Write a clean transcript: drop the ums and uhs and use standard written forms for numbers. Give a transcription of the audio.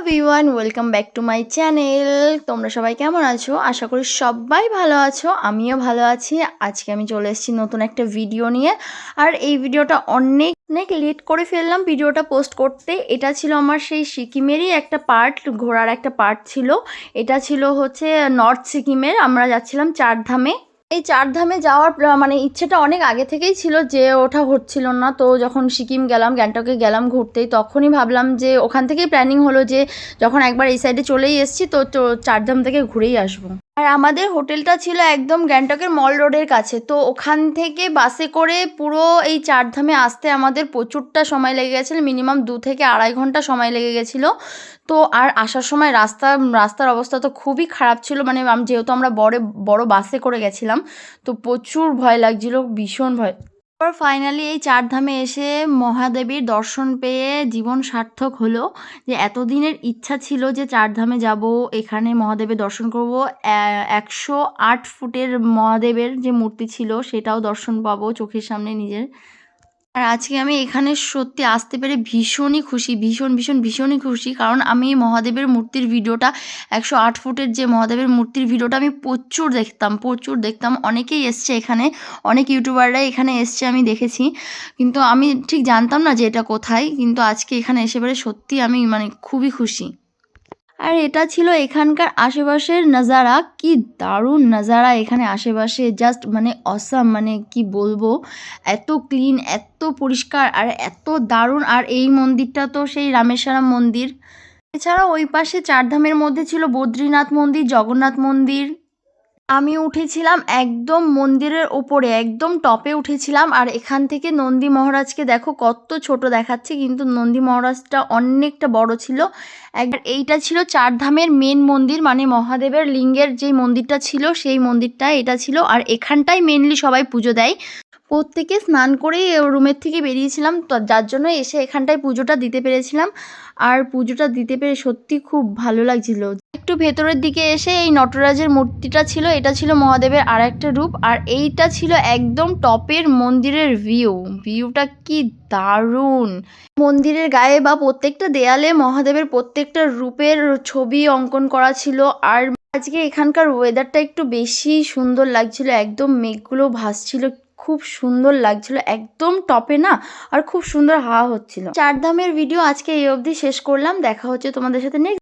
Everyone, welcome back to my channel. তোমরা সবাই কেমন আছো? আশা করি সবাই ভালো আছো, আমিও ভালো আছি। আজকে আমি চলে এসেছি নতুন একটা ভিডিও নিয়ে। আর এই ভিডিওটা অনেক অনেক লেট করে ফেললাম ভিডিওটা পোস্ট করতে। এটা ছিল আমার সেই সিকিমেরই একটা পার্ট, ঘোরার একটা পার্ট ছিল। এটা ছিল হচ্ছে নর্থ সিকিমের। আমরা যাচ্ছিলাম চারধামে। এই চারধামে যাওয়ার মানে ইচ্ছেটা অনেক আগে থেকেই ছিল, যে ওঠা হচ্ছিল না। তো যখন সিকিম গেলাম, গ্যাংটকে গেলাম ঘুরতেই, তখনই ভাবলাম যে ওখান থেকেই প্ল্যানিং হলো যে যখন একবার এই সাইডে চলেই এসেছি তো চারধাম থেকে ঘুরেই আসবো। আর আমাদের হোটেলটা ছিল একদম গ্যাংটকের মল রোডের কাছে। তো ওখান থেকে বাসে করে পুরো এই চারধামে আসতে আমাদের প্রচুরটা সময় লেগে গেছিলো, মিনিমাম 2 থেকে আড়াই ঘন্টা সময় লেগে গেছিলো। তো আর আসার সময় রাস্তার অবস্থা তো খুবই খারাপ ছিল, মানে যেহেতু আমরা বড় বাসে করে গেছিলাম, তো প্রচুর ভয় লাগছিল, ভীষণ ভয়। তারপর ফাইনালি এই চারধামে এসে মহাদেবীর দর্শন পেয়ে জীবন সার্থক হলো। যে এতদিনের ইচ্ছা ছিল যে চারধামে যাব, এখানে মহাদেবের দর্শন করব। 108 ফুটের মহাদেবের যে মূর্তি ছিল সেটাও দর্শন পাবো চোখের সামনে নিজের। আর আজকে আমি এখানে সত্যি আসতে পেরে ভীষণই খুশি, ভীষণই খুশি। কারণ আমি মহাদেবের মূর্তির ভিডিওটা, 108 ফুটের যে মহাদেবের মূর্তির ভিডিওটা আমি প্রচুর দেখতাম। অনেকেই এসছে এখানে, অনেক ইউটিউবাররাই এখানে এসছে, আমি দেখেছি। কিন্তু আমি ঠিক জানতাম না যে এটা কোথায়। কিন্তু আজকে এখানে এসে পেরে সত্যি আমি মানে খুবই খুশি। আর এটা ছিল এখানকার আশেপাশের নাজারা। কি দারুণ নাজারা এখানে আশেপাশে, জাস্ট মানে অসাম, মানে কি বলবো, এত ক্লিন, এত পরিষ্কার আর এত দারুণ। আর এই মন্দিরটা তো সেই রামেশ্বরম মন্দির। এছাড়া ওই পাশে চারধামের মধ্যে ছিল বদ্রীনাথ মন্দির, জগন্নাথ মন্দির। আমি উঠেছিলাম একদম মন্দিরের ওপরে, একদম টপে উঠেছিলাম। আর এখান থেকে নন্দী মহারাজকে দেখো কত ছোট দেখাচ্ছে, কিন্তু নন্দী মহারাজটা অনেকটা বড় ছিল। একবার এইটা ছিল চারধামের মেন মন্দির, মানে মহাদেবের লিঙ্গের যেই মন্দিরটা ছিল সেই মন্দিরটা এটা ছিল। আর এখানটাই মেনলি সবাই পুজো দেয়। প্রত্যেকে স্নান করেই রুমের থেকে বেরিয়েছিলাম, তো যার জন্য এসে এখানটায় পুজোটা দিতে পেরেছিলাম। আর পুজোটা দিতে পেরে সত্যি খুব ভালো লাগছিল। একটু ভেতরের দিকে এসে এই নটরাজের মূর্তিটা ছিল, এটা ছিল মহাদেবের আর একটা রূপ। আর এইটা ছিল একদম টপের মন্দিরের ভিউটা কি দারুণ। মন্দিরের গায়ে বা প্রত্যেকটা দেয়ালে মহাদেবের প্রত্যেকটা রূপের ছবি অঙ্কন করা ছিল। আর আজকে এখানকার ওয়েদারটা একটু বেশি সুন্দর লাগছিল, একদম মেঘগুলো ভাসছিল, খুব সুন্দর লাগছিল, একদম টপে না, আর খুব সুন্দর হাওয়া হচ্ছিল। চারধামের ভিডিও আজকে এই অবধি শেষ করলাম। দেখা হচ্ছে তোমাদের সাথে নেক্সট